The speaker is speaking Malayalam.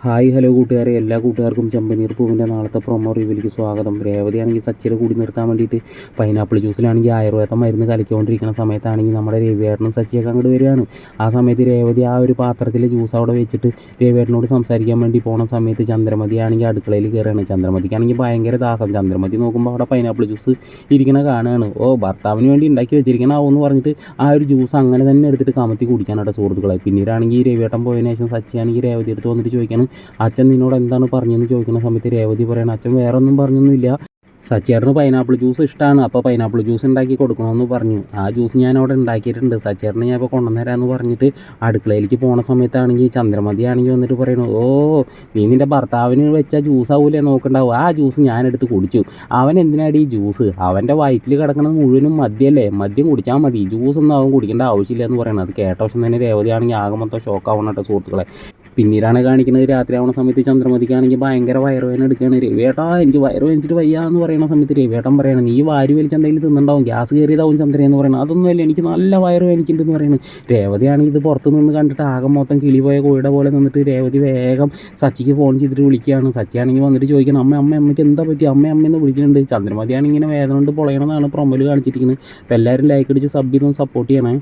ഹായ് ഹലോ കൂട്ടുകാരെ, എല്ലാ കൂട്ടുകാർക്കും ചെമ്പനീർ പൂവിൻ്റെ നാളത്തെ പ്രൊമോ റിവ്യൂവിലേക്ക് സ്വാഗതം. രേവതിയാണെങ്കിൽ സച്ചിയുടെ കൂടി നിർത്താൻ വേണ്ടിയിട്ട് പൈനാപ്പിൾ ജ്യൂസിലാണെങ്കിൽ ആയുർവേദ മരുന്ന് കലക്കിക്കൊണ്ടിരിക്കുന്ന സമയത്താണെങ്കിൽ നമ്മുടെ രവിയേട്ടനും സച്ചിയൊക്കെ അങ്ങോട്ട് വരികയാണ്. ആ സമയത്ത് രേവതി ആ ഒരു പാത്രത്തിൽ ജ്യൂസ് അവിടെ വെച്ചിട്ട് രവിയേട്ടനോട് സംസാരിക്കാൻ വേണ്ടി പോണ സമയത്ത് ചന്ദ്രമതി ആണെങ്കിൽ അടുക്കളയിൽ കയറുകയാണ്. ചന്ദ്രമതിക്കാണെങ്കിൽ ഭയങ്കര ദാഹം. ചന്ദ്രമതി നോക്കുമ്പോൾ അവിടെ പൈനാപ്പിൾ ജ്യൂസ് ഇരിക്കണ കാണുകയാണ്. ഭർത്താവിന് വേണ്ടി ഉണ്ടാക്കി വെച്ചിരിക്കണാവെന്ന് പറഞ്ഞിട്ട് ആ ഒരു ജ്യൂസ് അങ്ങനെ തന്നെ എടുത്തിട്ട് കമത്തി കുടിക്കാനായിട്ട് സുഹൃത്തുക്കളെ. പിന്നീടാണെങ്കിൽ രവിയേട്ടൻ പോയതിനു ശേഷം സച്ചിയാണെങ്കിൽ രേവതി എടുത്ത് വന്നിട്ട് ചോദിക്കാണ്, അച്ഛൻ നിന്നോട് എന്താണ് പറഞ്ഞതെന്ന് ചോദിക്കുന്ന സമയത്ത് രേവതി പറയണം, അച്ഛൻ വേറെ ഒന്നും പറഞ്ഞൊന്നുമില്ല, സച്ചേട്ടന് പൈനാപ്പിൾ ജ്യൂസ് ഇഷ്ടമാണ്, അപ്പോൾ പൈനാപ്പിൾ ജ്യൂസ് ഉണ്ടാക്കി കൊടുക്കണമെന്ന് പറഞ്ഞു. ആ ജ്യൂസ് ഞാൻ അവിടെ ഉണ്ടാക്കിയിട്ടുണ്ട്, സച്ചേട്ടനെ ഞാൻ ഇപ്പോൾ കൊണ്ടുവന്നേരാന്ന് പറഞ്ഞിട്ട് അടുക്കളയിലേക്ക് പോണ സമയത്താണെങ്കിൽ ചന്ദ്രമതി ആണെങ്കിൽ വന്നിട്ട് പറയണു, നീ നിൻ്റെ ഭർത്താവിന് വെച്ച ജ്യൂസ് ആവൂലേ നോക്കണ്ടാവും, ആ ജ്യൂസ് ഞാനെടുത്ത് കുടിച്ചു. അവൻ എന്തിനാടി ഈ ജ്യൂസ്, അവൻ്റെ വയറ്റിൽ കിടക്കുന്നത് മുഴുവനും മദ്യമല്ലേ, മദ്യം കുടിച്ചാൽ മതി, ജ്യൂസ് ഒന്നും അവൻ കുടിക്കേണ്ട ആവശ്യമില്ല എന്ന് പറയണത്. അത് കേട്ട വശം തന്നെ രേവതിയാണെങ്കിൽ ആകെ മൊത്തം ഷോക്കാവണം കേട്ടോ സുഹൃത്തുക്കളെ. പിന്നീടാണ് കാണിക്കുന്നത് രാത്രി ആവുന്ന സമയത്ത് ചന്ദ്രമതിക്കാണെങ്കിൽ ഭയങ്കര വയറുവേദന എടുക്കുകയാണ്. രവിയേട്ടാ എനിക്ക് വയറ് വേദനിച്ചിട്ട് വയ്യ എന്ന് പറയുന്ന സമയത്ത് രവിയേട്ടൻ പറയണം, നീ വാരി വലിച്ചെന്തെങ്കിലും തിന്നുണ്ടാവും, ഗ്യാസ് കയറിയതാവും ചന്ദ്രയെന്ന് പറയണം. അതൊന്നുമല്ല, എനിക്ക് നല്ല വയറ് വേദനിക്കുന്നുണ്ടെന്ന് പറയുന്നത്. രേവതിയാണെങ്കിൽ ഇത് പുറത്ത് നിന്ന് കണ്ടിട്ട് ആകെ മൊത്തം കിളി പോയ കോഴിയുടെ പോലെ നിന്നിട്ട് രേവതി വേഗം സച്ചിക്ക് ഫോൺ ചെയ്തിട്ട് വിളിക്കുകയാണ്. സച്ചിയാണെങ്കിൽ വന്നിട്ട് ചോദിക്കണം, അമ്മയ്ക്ക് എന്താ പറ്റി, അമ്മയെന്ന് വിളിക്കുന്നുണ്ട്. ചന്ദ്രമതിയാണ് ഇങ്ങനെ വേദന കൊണ്ട് പൊളയണമെന്നാണ് പ്രൊമോയിൽ കാണിച്ചിരിക്കുന്നത്. അപ്പോൾ എല്ലാവരും ലൈക്ക് അടിച്ച് സബ് ചെയ്തൊന്ന് സപ്പോർട്ട് ചെയ്യണേ.